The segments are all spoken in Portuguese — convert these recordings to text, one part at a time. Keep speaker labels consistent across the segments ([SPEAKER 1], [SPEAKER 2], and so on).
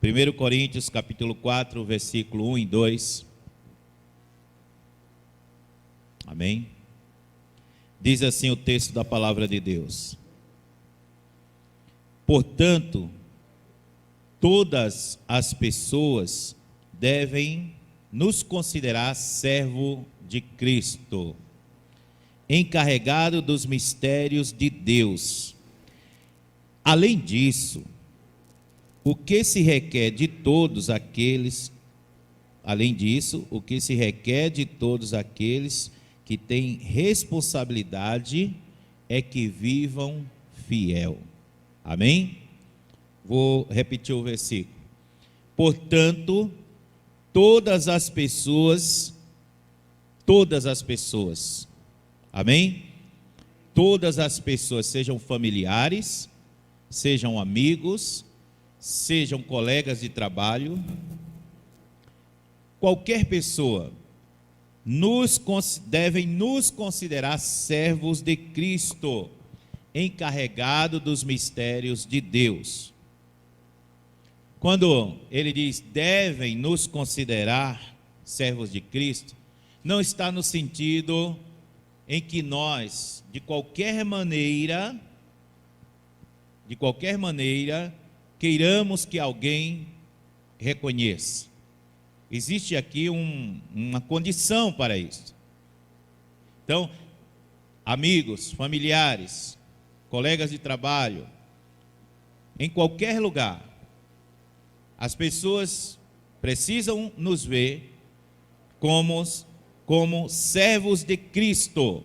[SPEAKER 1] 1 Coríntios capítulo 4, versículo 1 e 2. Amém? Diz assim o texto da palavra de Deus: portanto, todas as pessoas devem nos considerar servo de Cristo, encarregado dos mistérios de Deus. Além disso, o que se requer de todos aqueles que têm responsabilidade é que vivam fiel. Amém? Vou repetir o versículo. Portanto, todas as pessoas, amém? Todas as pessoas, sejam familiares, sejam amigos, sejam colegas de trabalho, qualquer pessoa, devem nos considerar servos de Cristo, encarregado dos mistérios de Deus. Quando ele diz devem nos considerar servos de Cristo, não está no sentido em que nós, de qualquer maneira, queiramos que alguém reconheça. Existe aqui uma condição para isso. Então, amigos, familiares, colegas de trabalho, em qualquer lugar, as pessoas precisam nos ver como servos de Cristo,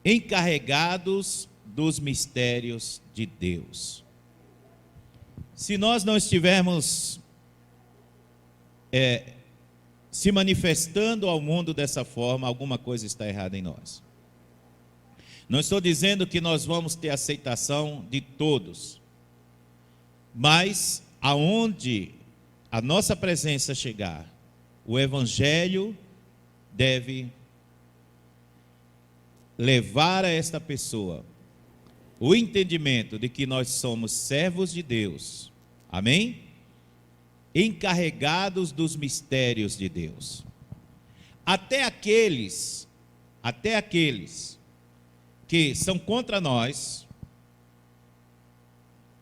[SPEAKER 1] encarregados dos mistérios de Deus. Se nós não estivermos se manifestando ao mundo dessa forma, alguma coisa está errada em nós. Não estou dizendo que nós vamos ter aceitação de todos, mas aonde a nossa presença chegar, o Evangelho deve levar a esta pessoa o entendimento de que nós somos servos de Deus, amém? Encarregados dos mistérios de Deus. Até aqueles que são contra nós,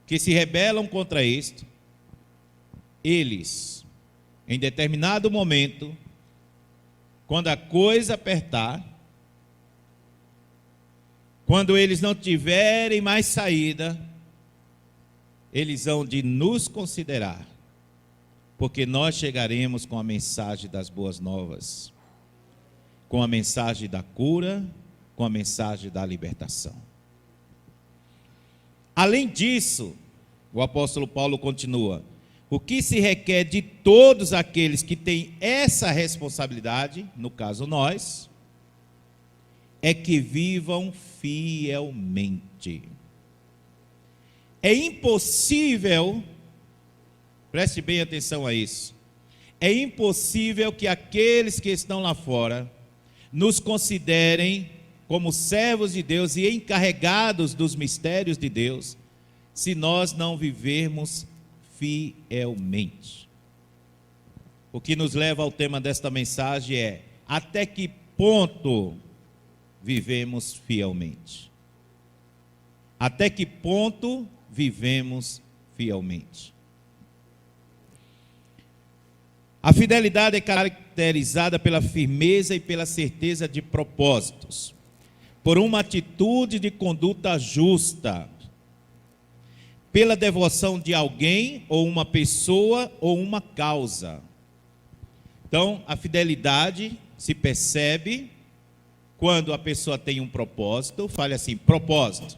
[SPEAKER 1] que se rebelam contra isto, eles, em determinado momento, quando a coisa apertar, quando eles não tiverem mais saída, eles vão de nos considerar, porque nós chegaremos com a mensagem das boas novas, com a mensagem da cura, com a mensagem da libertação. Além disso, o apóstolo Paulo continua: o que se requer de todos aqueles que têm essa responsabilidade, no caso nós, é que vivam fielmente. É impossível, preste bem atenção a isso, é impossível que aqueles que estão lá fora nos considerem como servos de Deus e encarregados dos mistérios de Deus, se nós não vivermos fielmente. O que nos leva ao tema desta mensagem é: até que ponto vivemos fielmente? Até que ponto vivemos fielmente? A fidelidade é caracterizada pela firmeza e pela certeza de propósitos, por uma atitude de conduta justa, pela devoção de alguém, ou uma pessoa, ou uma causa. Então, a fidelidade se percebe quando a pessoa tem um propósito. Fale assim: propósito.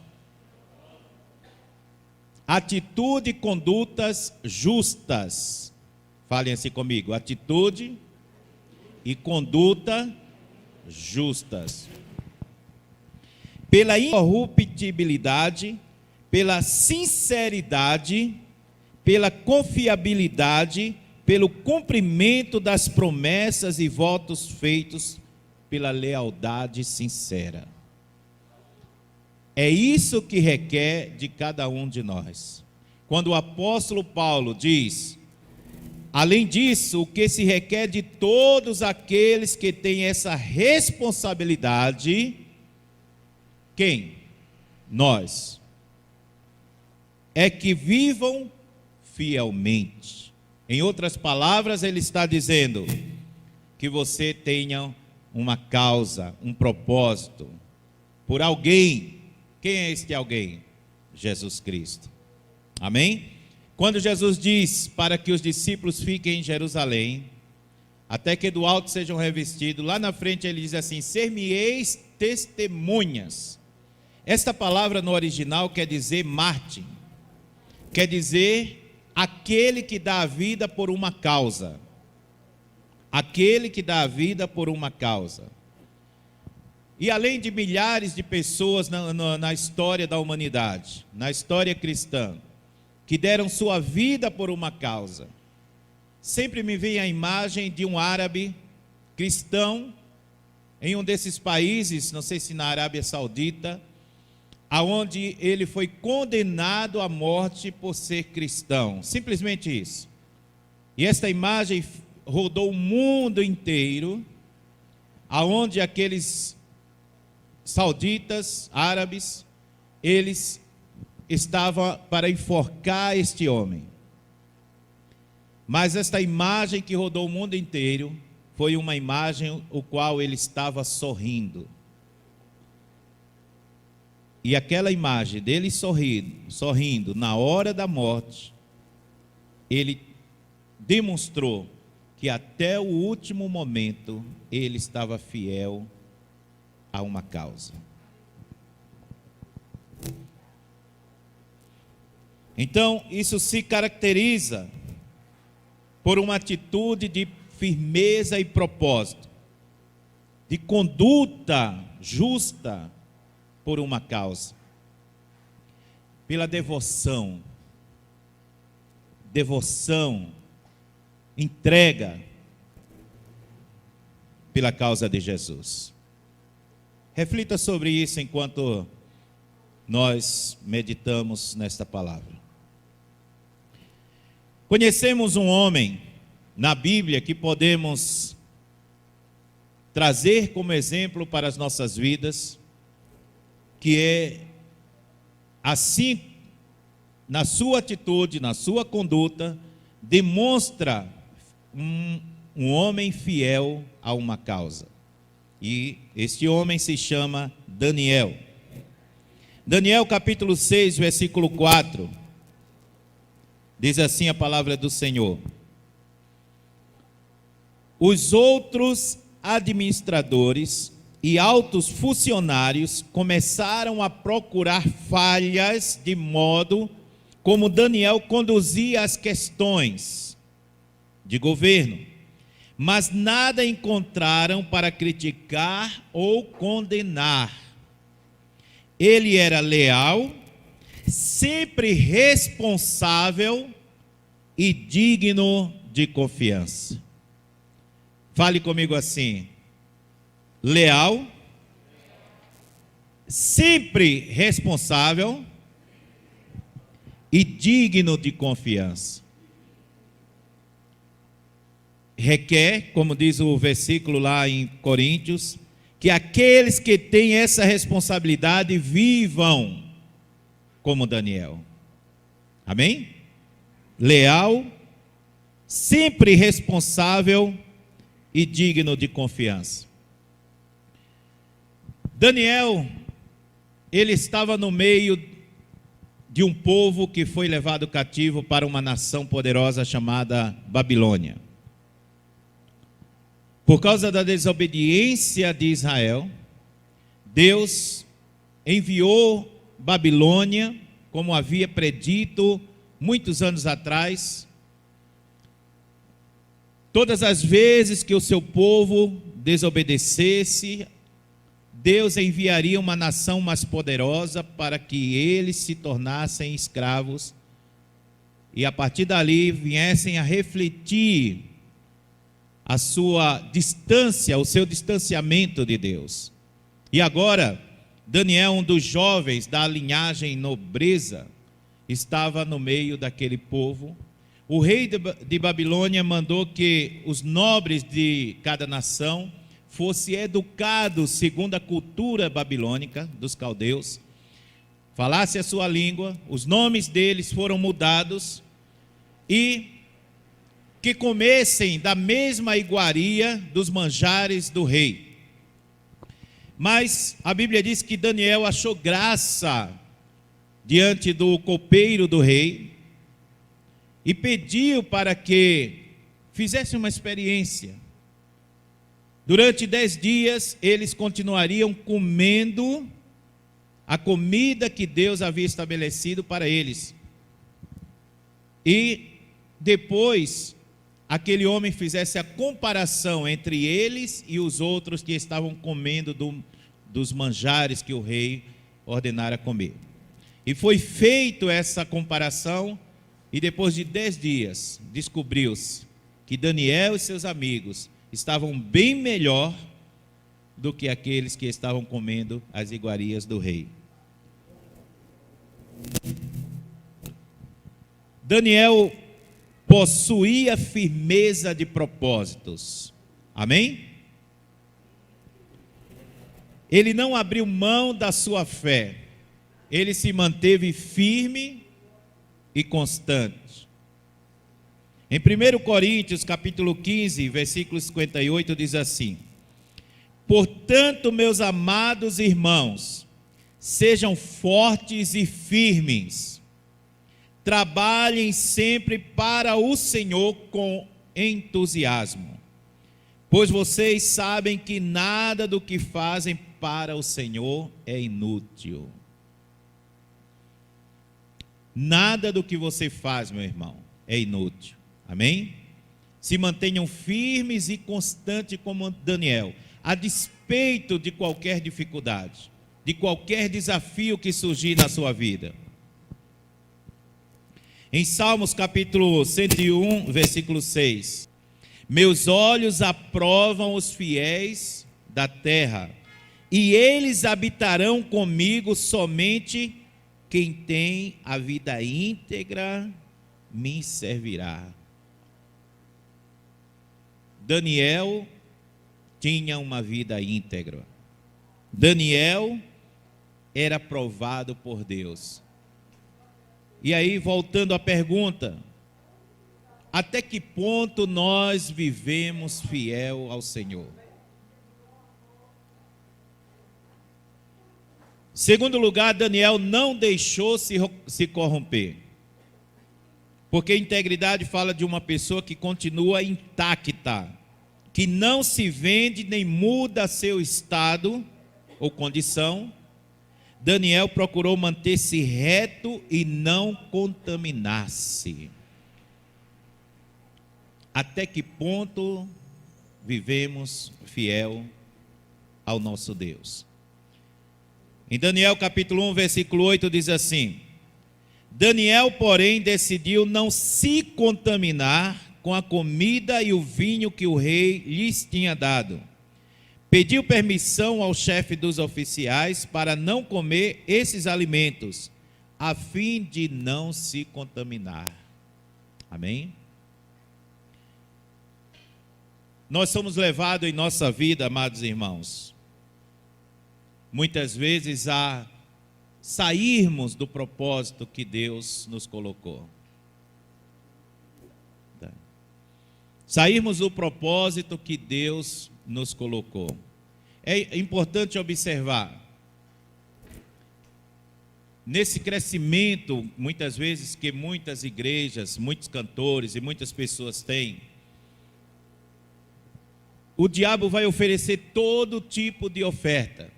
[SPEAKER 1] Atitude e condutas justas. Falem assim comigo: atitude e conduta justas. Pela incorruptibilidade, pela sinceridade, pela confiabilidade, pelo cumprimento das promessas e votos feitos, pela lealdade sincera. É isso que requer de cada um de nós. quando o apóstolo Paulo diz: além disso, o que se requer de todos aqueles que têm essa responsabilidade, quem? Nós. É que vivam fielmente. Em outras palavras, ele está dizendo que você tenha uma causa, um propósito, por alguém. Quem é este alguém? Jesus Cristo. Amém? Quando Jesus diz para que os discípulos fiquem em Jerusalém, até que do alto sejam revestidos, lá na frente ele diz assim: ser-me-eis testemunhas. Esta palavra no original quer dizer mártir, quer dizer aquele que dá a vida por uma causa. Aquele que dá a vida por uma causa. E além de milhares de pessoas na história da humanidade, na história cristã, que deram sua vida por uma causa, sempre me vem a imagem de um árabe cristão em um desses países, não sei se na Arábia Saudita, aonde ele foi condenado à morte por ser cristão, simplesmente isso. E esta imagem rodou o mundo inteiro, aonde aqueles sauditas, árabes, eles estavam para enforcar este homem. Mas esta imagem que rodou o mundo inteiro foi uma imagem o qual ele estava sorrindo. E aquela imagem dele sorrindo na hora da morte, ele demonstrou que até o último momento ele estava fiel a uma causa. Então, isso se caracteriza por uma atitude de firmeza e propósito, de conduta justa por uma causa, pela devoção, entrega pela causa de Jesus. Reflita sobre isso enquanto nós meditamos nesta palavra. Conhecemos um homem na Bíblia que podemos trazer como exemplo para as nossas vidas, que é assim, na sua atitude, na sua conduta, demonstra um homem fiel a uma causa. E este homem se chama Daniel. Daniel capítulo 6, versículo 4, diz assim a palavra do Senhor: os outros administradores e altos funcionários começaram a procurar falhas de modo como Daniel conduzia as questões de governo, mas nada encontraram para criticar ou condenar. Ele era leal, sempre responsável e digno de confiança. Fale comigo assim: leal, sempre responsável e digno de confiança. Requer, como diz o versículo lá em Coríntios, que aqueles que têm essa responsabilidade vivam como Daniel. Amém? Leal, sempre responsável e digno de confiança. Daniel, ele estava no meio de um povo que foi levado cativo para uma nação poderosa chamada Babilônia. Por causa da desobediência de Israel, Deus enviou Babilônia, como havia predito muitos anos atrás. Todas as vezes que o seu povo desobedecesse, Deus enviaria uma nação mais poderosa para que eles se tornassem escravos e a partir dali viessem a refletir a sua distância, o seu distanciamento de Deus. E agora, Daniel, um dos jovens da linhagem nobreza, estava no meio daquele povo. O rei de Babilônia mandou que os nobres de cada nação fossem educados segundo a cultura babilônica dos caldeus, falasse a sua língua, os nomes deles foram mudados e que comessem da mesma iguaria dos manjares do rei. Mas a Bíblia diz que Daniel achou graça diante do copeiro do rei e pediu para que fizesse uma experiência. Durante 10 dias eles continuariam comendo a comida que Deus havia estabelecido para eles. E depois aquele homem fizesse a comparação entre eles e os outros que estavam comendo dos manjares que o rei ordenara comer. E foi feita essa comparação, e depois de 10 dias, descobriu-se que Daniel e seus amigos estavam bem melhor do que aqueles que estavam comendo as iguarias do rei. Daniel possuía firmeza de propósitos. Amém? Ele não abriu mão da sua fé. Ele se manteve firme e constante. Em 1 Coríntios, capítulo 15, versículo 58, diz assim: portanto, meus amados irmãos, sejam fortes e firmes, trabalhem sempre para o Senhor com entusiasmo, pois vocês sabem que nada do que fazem para o Senhor é inútil. Nada do que você faz, meu irmão, é inútil. Amém? Se mantenham firmes e constantes como Daniel, a despeito de qualquer dificuldade, de qualquer desafio que surgir na sua vida. Em Salmos capítulo 101, versículo 6: meus olhos aprovam os fiéis da terra, e eles habitarão comigo. Somente quem tem a vida íntegra me servirá. Daniel tinha uma vida íntegra. Daniel era provado por Deus. E aí, voltando à pergunta, até que ponto nós vivemos fiel ao Senhor? Segundo lugar, Daniel não deixou se corromper. Porque integridade fala de uma pessoa que continua intacta, que não se vende nem muda seu estado ou condição. Daniel procurou manter-se reto e não contaminar-se. Até que ponto vivemos fiel ao nosso Deus? Em Daniel capítulo 1, versículo 8 diz assim: Daniel, porém, decidiu não se contaminar com a comida e o vinho que o rei lhes tinha dado. Pediu permissão ao chefe dos oficiais para não comer esses alimentos, a fim de não se contaminar. Amém? Nós somos levados em nossa vida, amados irmãos, muitas vezes a sairmos do propósito que Deus nos colocou. Sairmos do propósito que Deus nos colocou. É importante observar, nesse crescimento, muitas vezes, que muitas igrejas, muitos cantores e muitas pessoas têm, o diabo vai oferecer todo tipo de oferta.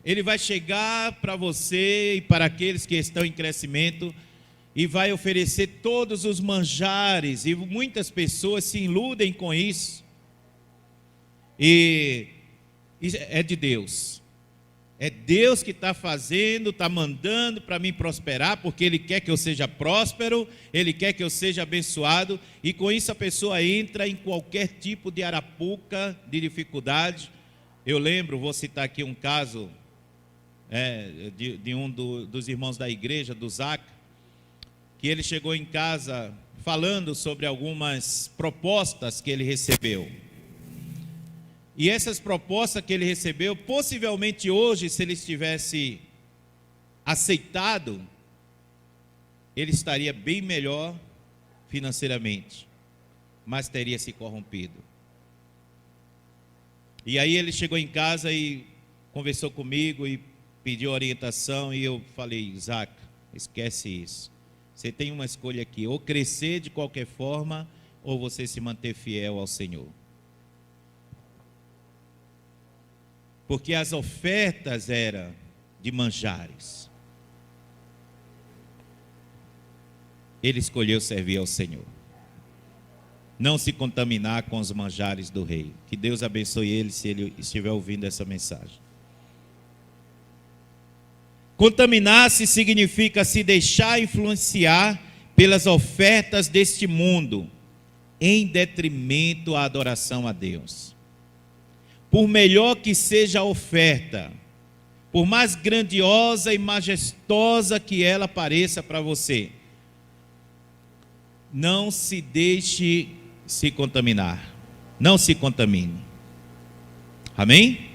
[SPEAKER 1] Ele vai chegar para você e para aqueles que estão em crescimento e vai oferecer todos os manjares, e muitas pessoas se iludem com isso. E é de Deus. É Deus que está fazendo, está mandando para mim prosperar, porque Ele quer que eu seja próspero, Ele quer que eu seja abençoado, e com isso a pessoa entra em qualquer tipo de arapuca, de dificuldade. Eu lembro, vou citar aqui um caso de um dos irmãos da igreja, do Zaca. que ele chegou em casa falando sobre algumas propostas que ele recebeu. E essas propostas que ele recebeu, possivelmente hoje, se ele tivesse aceitado, ele estaria bem melhor financeiramente, mas teria se corrompido. E aí ele chegou em casa e conversou comigo e pediu orientação, e eu falei: Isaac, esquece isso. Você tem uma escolha aqui, ou crescer de qualquer forma, ou você se manter fiel ao Senhor. Porque as ofertas eram de manjares. Ele escolheu servir ao Senhor. Não se contaminar com os manjares do rei. Que Deus abençoe ele se ele estiver ouvindo essa mensagem. Contaminar-se significa se deixar influenciar pelas ofertas deste mundo, em detrimento à adoração a Deus. Por melhor que seja a oferta, por mais grandiosa e majestosa que ela pareça para você, não se deixe se contaminar. Não se contamine. Amém?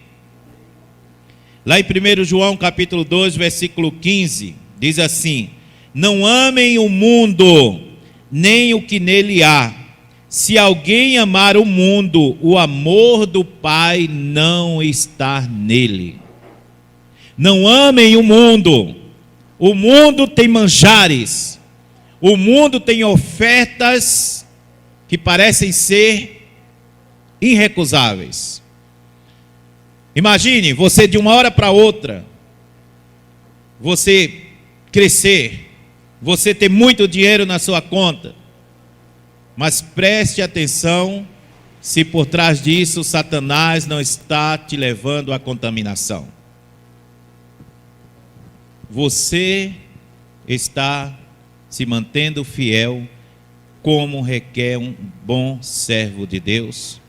[SPEAKER 1] Lá em 1 João capítulo 2, versículo 15, diz assim: não amem o mundo, nem o que nele há. Se alguém amar o mundo, o amor do Pai não está nele. Não amem o mundo. O mundo tem manjares. O mundo tem ofertas que parecem ser irrecusáveis. Imagine você de uma hora para outra, você crescer, você ter muito dinheiro na sua conta, mas preste atenção se por trás disso Satanás não está te levando à contaminação. Você está se mantendo fiel como requer um bom servo de Deus?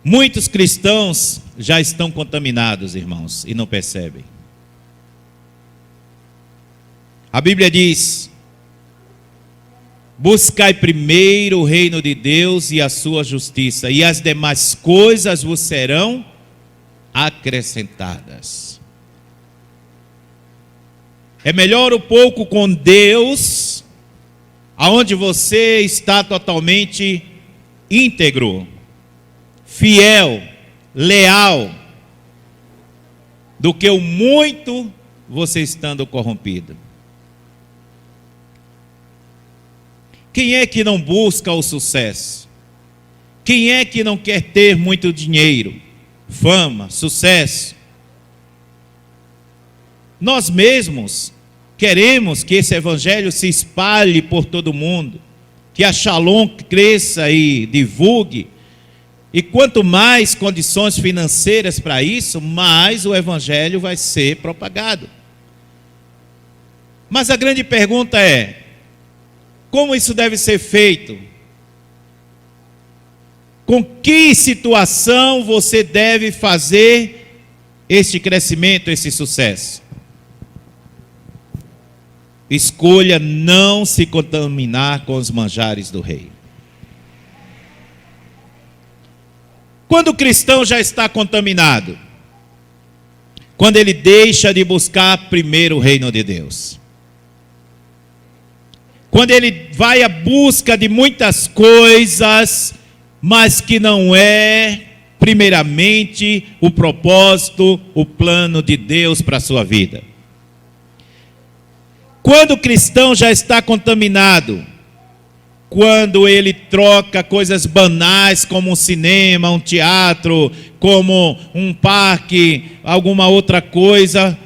[SPEAKER 1] Muitos cristãos já estão contaminados, irmãos, e não percebem. A Bíblia diz: buscai primeiro o reino de Deus e a sua justiça, e as demais coisas vos serão acrescentadas. É melhor o pouco com Deus, aonde você está totalmente íntegro, fiel, leal, do que o muito você estando corrompido. Quem é que não busca o sucesso? Quem é que não quer ter muito dinheiro, fama, sucesso? Nós mesmos queremos que esse evangelho se espalhe por todo mundo, que a Shalom cresça e divulgue. E quanto mais condições financeiras para isso, mais o evangelho vai ser propagado. Mas a grande pergunta é: como isso deve ser feito? Com que situação você deve fazer este crescimento, esse sucesso? Escolha não se contaminar com os manjares do rei. Quando o cristão já está contaminado? Quando ele deixa de buscar primeiro o reino de Deus. Quando ele vai à busca de muitas coisas, mas que não é primeiramente o propósito, o plano de Deus para a sua vida. Quando o cristão já está contaminado, quando ele troca coisas banais como um cinema, um teatro, como um parque, alguma outra coisa,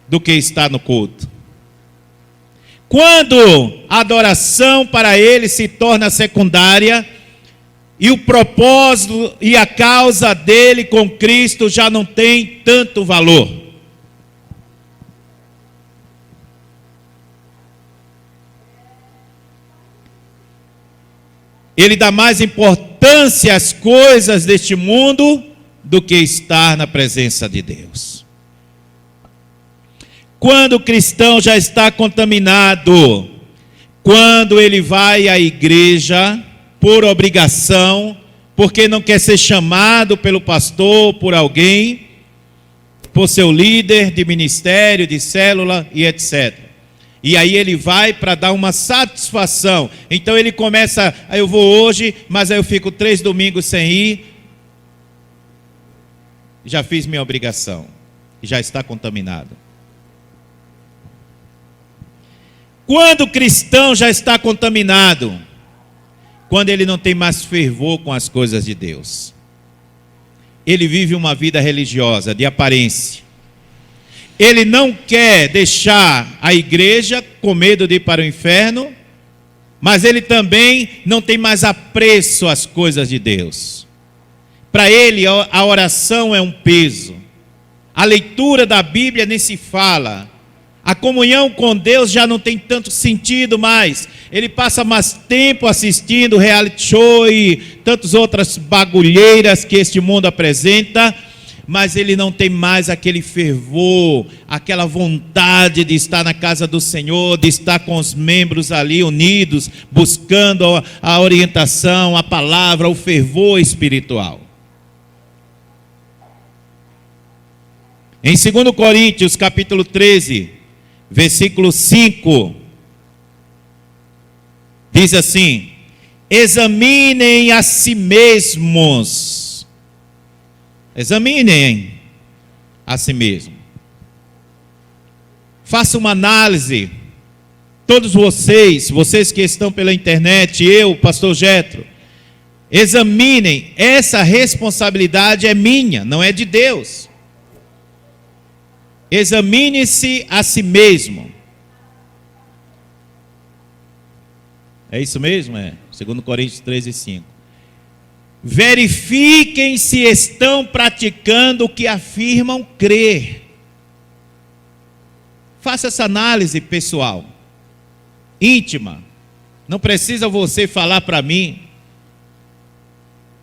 [SPEAKER 1] do que está no culto. Quando a adoração para ele se torna secundária, e o propósito e a causa dele com Cristo já não tem tanto valor. Ele dá mais importância às coisas deste mundo do que estar na presença de Deus. Quando o cristão já está contaminado, quando ele vai à igreja por obrigação, porque não quer ser chamado pelo pastor, por alguém, por seu líder de ministério, de célula e etc. E aí ele vai para dar uma satisfação. Então ele começa, eu vou hoje, mas aí eu fico 3 domingos sem ir. Já fiz minha obrigação. Já está contaminado. Quando o cristão já está contaminado? Quando ele não tem mais fervor com as coisas de Deus. Ele vive uma vida religiosa, de aparência. Ele não quer deixar a igreja com medo de ir para o inferno, mas ele também não tem mais apreço às coisas de Deus. Para ele, a oração é um peso. A leitura da Bíblia nem se fala. A comunhão com Deus já não tem tanto sentido mais. Ele passa mais tempo assistindo reality show e tantas outras bagulheiras que este mundo apresenta, mas ele não tem mais aquele fervor, aquela vontade de estar na casa do Senhor, de estar com os membros ali unidos, buscando a orientação, a palavra, o fervor espiritual. Em 2 Coríntios, capítulo 13, versículo 5, diz assim: examinem a si mesmos. Examinem a si mesmo. Faça uma análise. Todos vocês que estão pela internet, eu, pastor Jetro, examinem. Essa responsabilidade é minha, não é de Deus. Examine-se a si mesmo. É isso mesmo? 2 Coríntios 13, 5. Verifiquem se estão praticando o que afirmam crer. Faça essa análise pessoal, íntima. Não precisa você falar para mim,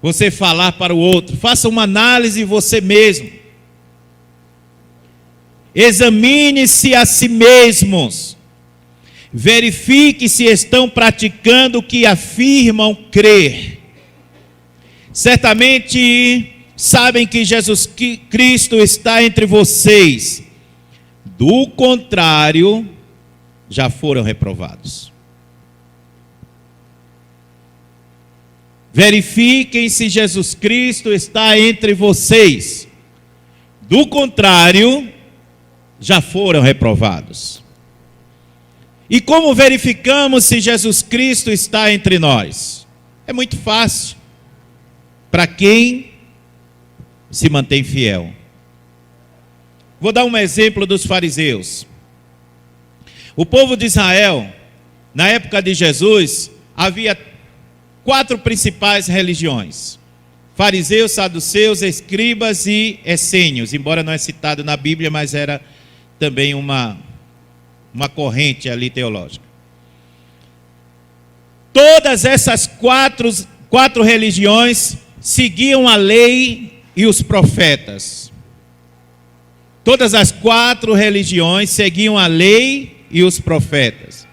[SPEAKER 1] você falar para o outro. Faça uma análise você mesmo. Examine-se a si mesmos. Verifique se estão praticando o que afirmam crer. Certamente sabem que Jesus Cristo está entre vocês. Do contrário, já foram reprovados. Verifiquem se Jesus Cristo está entre vocês. Do contrário, já foram reprovados. E como verificamos se Jesus Cristo está entre nós? É muito fácil. Para quem se mantém fiel. Vou dar um exemplo dos fariseus. O povo de Israel, na época de Jesus, havia 4 principais religiões: fariseus, saduceus, escribas e essênios. Embora não é citado na Bíblia, mas era também uma corrente ali teológica. Todas essas quatro religiões seguiam a lei e os profetas. Todas as 4 religiões seguiam a lei e os profetas.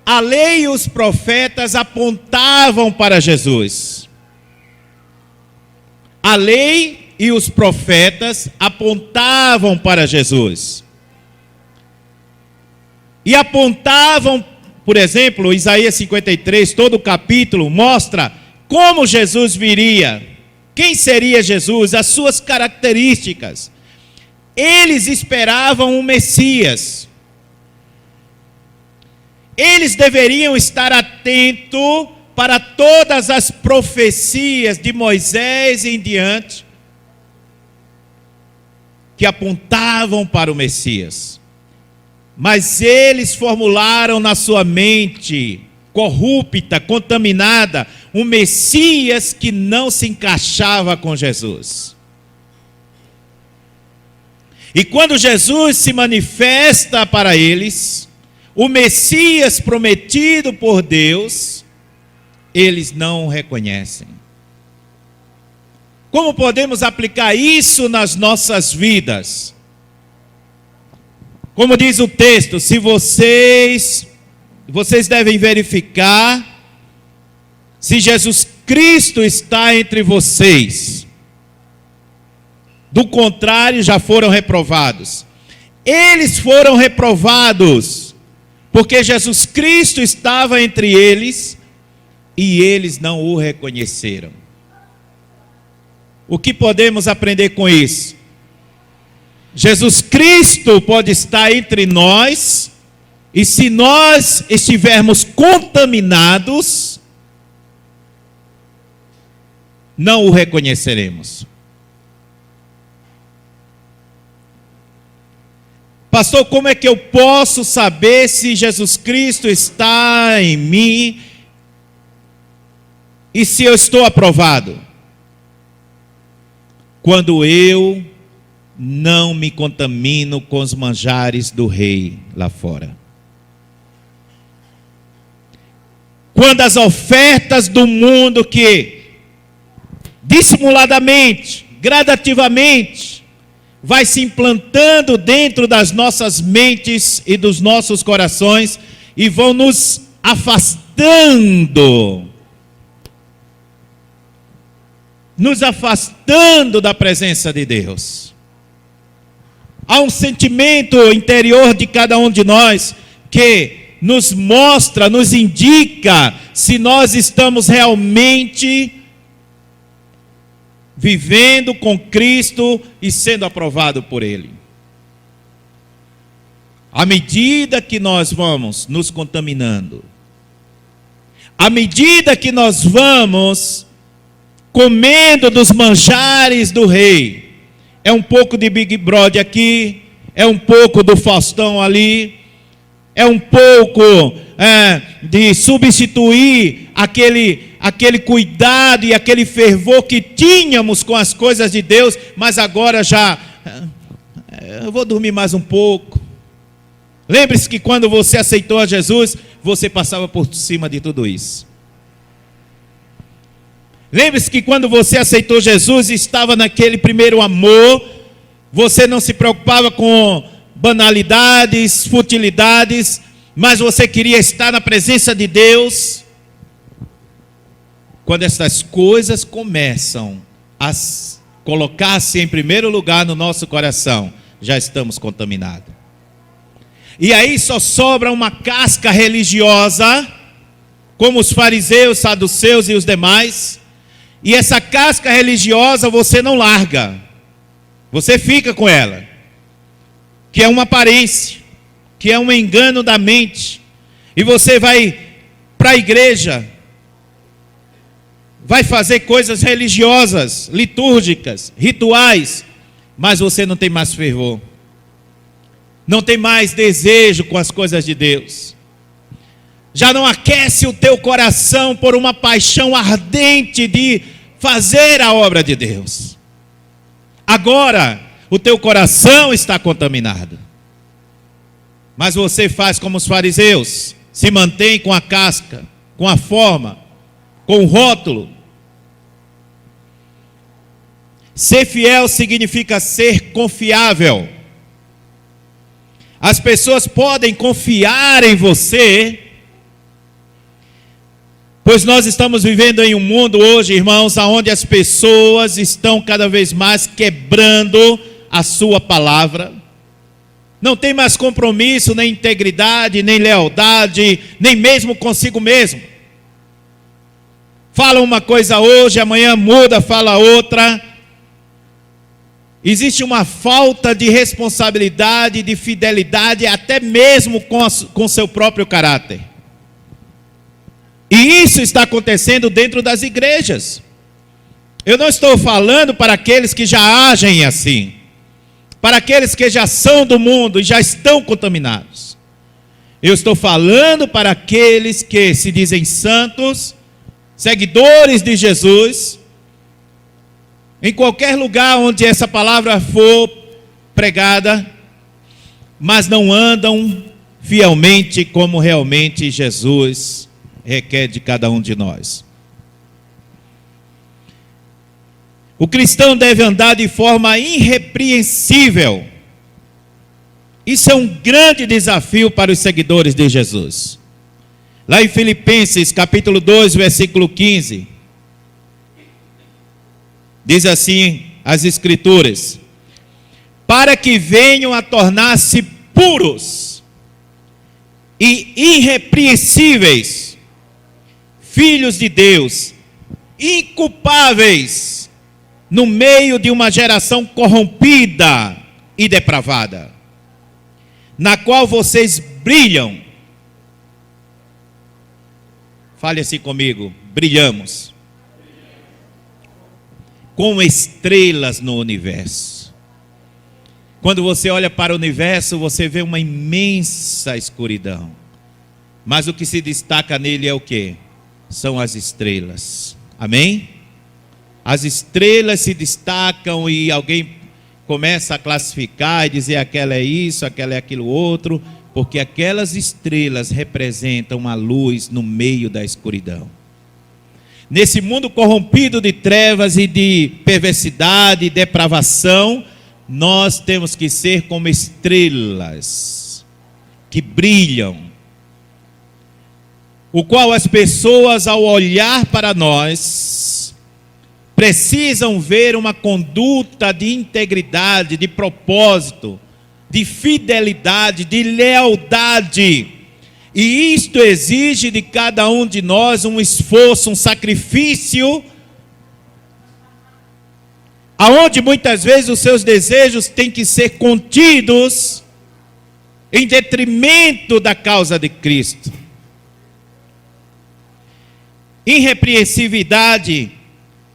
[SPEAKER 1] A lei e os profetas apontavam para Jesus. A lei e os profetas apontavam para Jesus. E apontavam, por exemplo, Isaías 53, todo o capítulo mostra como Jesus viria, quem seria Jesus, as suas características. Eles esperavam um Messias. Eles deveriam estar atentos para todas as profecias de Moisés em diante, que apontavam para o Messias. Mas eles formularam na sua mente corrupta, contaminada, um Messias que não se encaixava com Jesus. E quando Jesus se manifesta para eles, o Messias prometido por Deus, eles não o reconhecem. Como podemos aplicar isso nas nossas vidas? Como diz o texto, se vocês devem verificar se Jesus Cristo está entre vocês. Do contrário, já foram reprovados. Eles foram reprovados porque Jesus Cristo estava entre eles e eles não o reconheceram. O que podemos aprender com isso? Jesus Cristo pode estar entre nós, e se nós estivermos contaminados, não o reconheceremos. Pastor, como é que eu posso saber se Jesus Cristo está em mim e se eu estou aprovado? Quando eu não me contamino com os manjares do rei lá fora. Quando as ofertas do mundo que dissimuladamente, gradativamente, vai se implantando dentro das nossas mentes e dos nossos corações e vão nos afastando da presença de Deus. Há um sentimento interior de cada um de nós que nos mostra, nos indica se nós estamos realmente vivendo com Cristo e sendo aprovado por Ele. À medida que nós vamos nos contaminando, à medida que nós vamos comendo dos manjares do rei, é um pouco de Big Brother aqui, é um pouco do Faustão ali, é um pouco de substituir aquele cuidado e aquele fervor que tínhamos com as coisas de Deus, mas agora já, eu vou dormir mais um pouco. Lembre-se que quando você aceitou a Jesus, você passava por cima de tudo isso. Lembre-se que quando você aceitou Jesus, estava naquele primeiro amor, você não se preocupava com banalidades, futilidades, mas você queria estar na presença de Deus. Quando essas coisas começam a colocar-se em primeiro lugar no nosso coração, já estamos contaminados. E aí só sobra uma casca religiosa, como os fariseus, saduceus e os demais. E essa casca religiosa você não larga, você fica com ela, que é uma aparência, que é um engano da mente, e você vai para a igreja, vai fazer coisas religiosas, litúrgicas, rituais, mas você não tem mais fervor, não tem mais desejo com as coisas de Deus, já não aquece o teu coração por uma paixão ardente de fazer a obra de Deus. Agora, o teu coração está contaminado. Mas você faz como os fariseus, se mantém com a casca, com a forma, com o rótulo. Ser fiel significa ser confiável. As pessoas podem confiar em você, pois nós estamos vivendo em um mundo hoje, irmãos, onde as pessoas estão cada vez mais quebrando a sua palavra. Não tem mais compromisso, nem integridade, nem lealdade, nem mesmo consigo mesmo. Fala uma coisa hoje, amanhã muda, fala outra. Existe uma falta de responsabilidade, de fidelidade, até mesmo com seu próprio caráter. E isso está acontecendo dentro das igrejas. Eu não estou falando para aqueles que já agem assim, para aqueles que já são do mundo e já estão contaminados. Eu estou falando para aqueles que se dizem santos, seguidores de Jesus, em qualquer lugar onde essa palavra for pregada, mas não andam fielmente como realmente Jesus requer de cada um de nós. O cristão deve andar de forma irrepreensível, Isso é um grande desafio para os seguidores de Jesus. Lá em Filipenses, capítulo 2, versículo 15, diz assim as Escrituras: para que venham a tornar-se puros e irrepreensíveis, filhos de Deus, inculpáveis no meio de uma geração corrompida e depravada, na qual vocês brilham. Fale assim comigo: brilhamos como estrelas no universo. Quando você olha para o universo, você vê uma imensa escuridão, mas o que se destaca nele é o quê? São as estrelas. Amém? As estrelas se destacam e alguém começa a classificar e dizer aquela é isso, aquela é aquilo outro, porque aquelas estrelas representam uma luz no meio da escuridão. Nesse mundo corrompido de trevas e de perversidade e depravação, nós temos que ser como estrelas que brilham, o qual as pessoas, ao olhar para nós, precisam ver uma conduta de integridade, de propósito, de fidelidade, de lealdade. E isto exige de cada um de nós um esforço, um sacrifício, aonde muitas vezes os seus desejos têm que ser contidos em detrimento da causa de Cristo. Irrepreensividade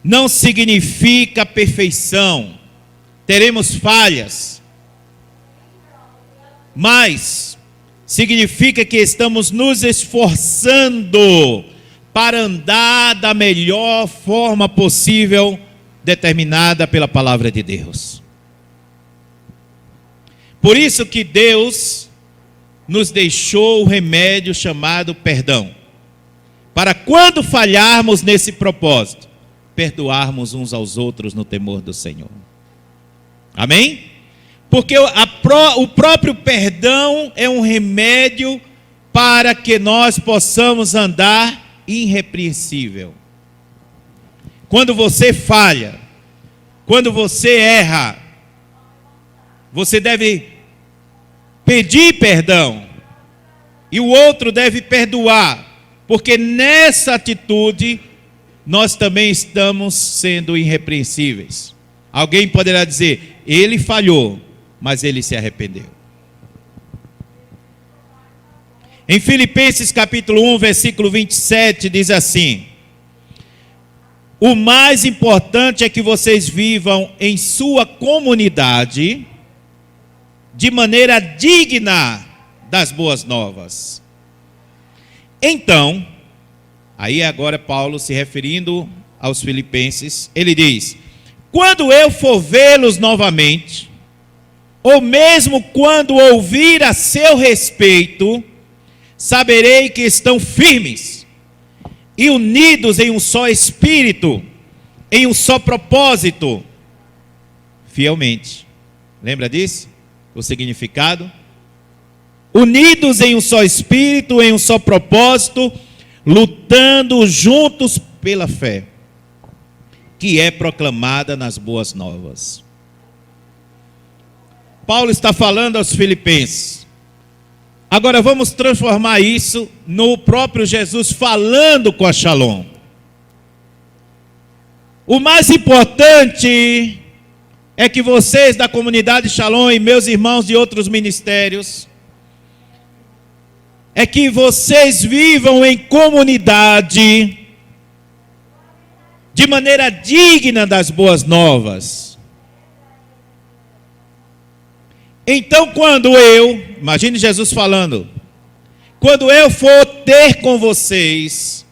[SPEAKER 1] não significa perfeição. Teremos falhas, mas significa que estamos nos esforçando para andar da melhor forma possível, determinada pela palavra de Deus. Por isso que Deus nos deixou o remédio chamado perdão, para quando falharmos nesse propósito, perdoarmos uns aos outros no temor do Senhor. Amém? Porque o próprio perdão é um remédio para que nós possamos andar irrepreensível. Quando você falha, quando você erra, você deve pedir perdão e o outro deve perdoar, porque nessa atitude nós também estamos sendo irrepreensíveis. Alguém poderá dizer: ele falhou, mas ele se arrependeu. Em Filipenses capítulo 1, versículo 27, diz assim: o mais importante é que vocês vivam em sua comunidade de maneira digna das boas novas. Então, aí agora Paulo se referindo aos filipenses, ele diz: quando eu for vê-los novamente, ou mesmo quando ouvir a seu respeito, saberei que estão firmes e unidos em um só espírito, em um só propósito, fielmente. Lembra disso? O significado? Unidos em um só espírito, em um só propósito, lutando juntos pela fé, que é proclamada nas boas novas. Paulo está falando aos filipenses. Agora vamos transformar isso no próprio Jesus falando com a Shalom. O mais importante é que vocês da comunidade Shalom e meus irmãos de outros ministérios, é que vocês vivam em comunidade de maneira digna das boas novas. Então imagine Jesus falando, quando eu for ter com vocês,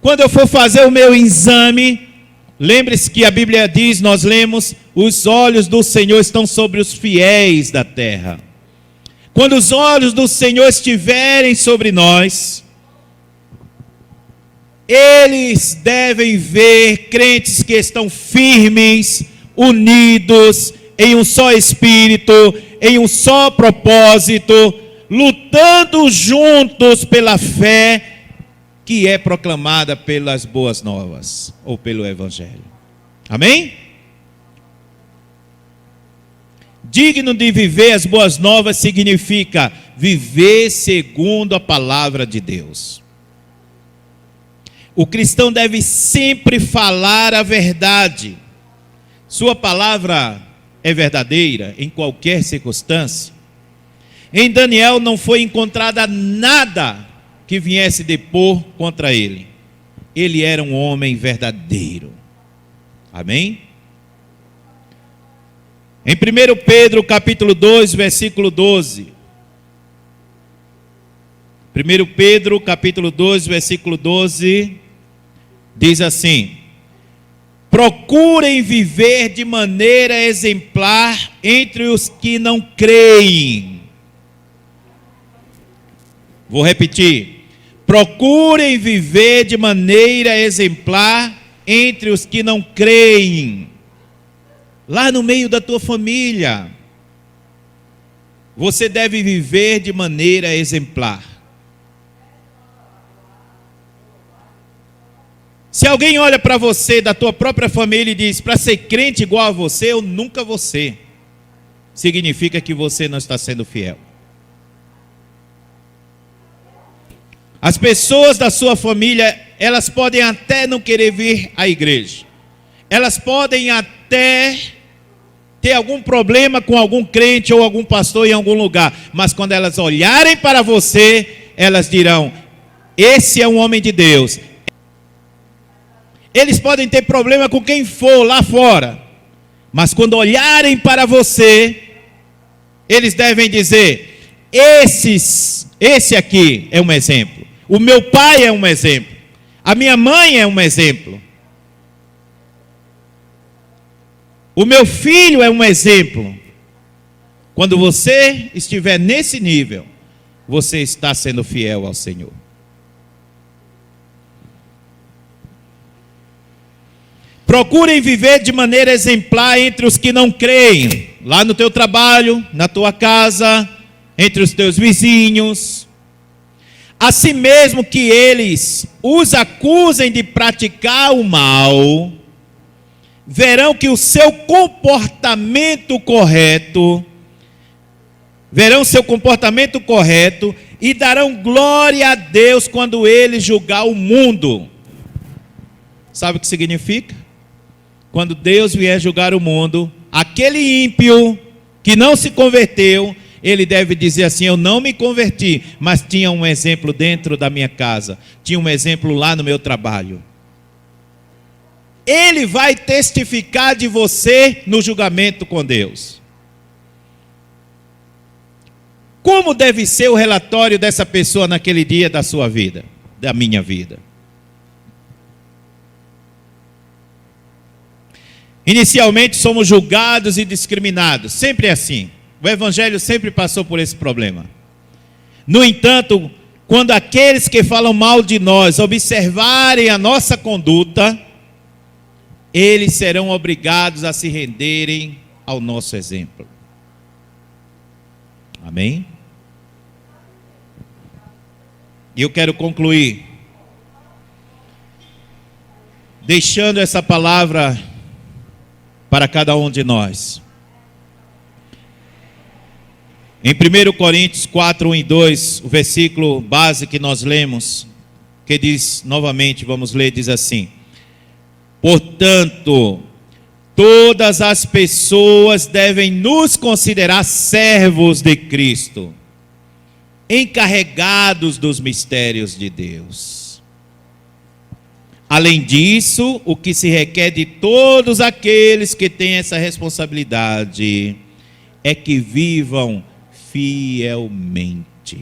[SPEAKER 1] quando eu for fazer o meu exame, lembre-se que a Bíblia diz, nós lemos, os olhos do Senhor estão sobre os fiéis da terra. Quando os olhos do Senhor estiverem sobre nós, eles devem ver crentes que estão firmes, unidos, em um só espírito, em um só propósito, lutando juntos pela fé que é proclamada pelas boas novas, ou pelo Evangelho. Amém? Digno de viver as boas novas significa viver segundo a palavra de Deus. O cristão deve sempre falar a verdade. Sua palavra é verdadeira em qualquer circunstância. Em Daniel não foi encontrada nada que viesse depor contra ele. Ele era um homem verdadeiro. Amém? Em 1 Pedro capítulo 2, versículo 12. 1 Pedro capítulo 2, versículo 12, diz assim: procurem viver de maneira exemplar entre os que não creem. Vou repetir. Procurem viver de maneira exemplar entre os que não creem. Lá no meio da tua família, você deve viver de maneira exemplar. Se alguém olha para você da tua própria família e diz: para ser crente igual a você, eu nunca vou ser, significa que você não está sendo fiel. As pessoas da sua família, elas podem até não querer vir à igreja. Elas podem até ter algum problema com algum crente ou algum pastor em algum lugar. Mas quando elas olharem para você, elas dirão: esse é um homem de Deus. Eles podem ter problema com quem for lá fora. Mas quando olharem para você, eles devem dizer: esse aqui é um exemplo. O meu pai é um exemplo. A minha mãe é um exemplo. O meu filho é um exemplo. Quando você estiver nesse nível, você está sendo fiel ao Senhor. Procurem viver de maneira exemplar entre os que não creem. Lá no teu trabalho, na tua casa, entre os teus vizinhos. Assim mesmo que eles os acusem de praticar o mal, verão que o seu comportamento correto, e darão glória a Deus quando ele julgar o mundo. Sabe o que significa? Quando Deus vier julgar o mundo, aquele ímpio que não se converteu, ele deve dizer assim: eu não me converti, mas tinha um exemplo dentro da minha casa, tinha um exemplo lá no meu trabalho. Ele vai testificar de você no julgamento com Deus. Como deve ser o relatório dessa pessoa naquele dia da sua vida, da minha vida? Inicialmente somos julgados e discriminados, sempre é assim. O Evangelho sempre passou por esse problema. No entanto, quando aqueles que falam mal de nós observarem a nossa conduta, eles serão obrigados a se renderem ao nosso exemplo. Amém? E eu quero concluir deixando essa palavra para cada um de nós. Em 1 Coríntios 4, 1 e 2, o versículo base que nós lemos, que diz novamente, vamos ler, diz assim: portanto, todas as pessoas devem nos considerar servos de Cristo, encarregados dos mistérios de Deus. Além disso, o que se requer de todos aqueles que têm essa responsabilidade é que vivam fielmente.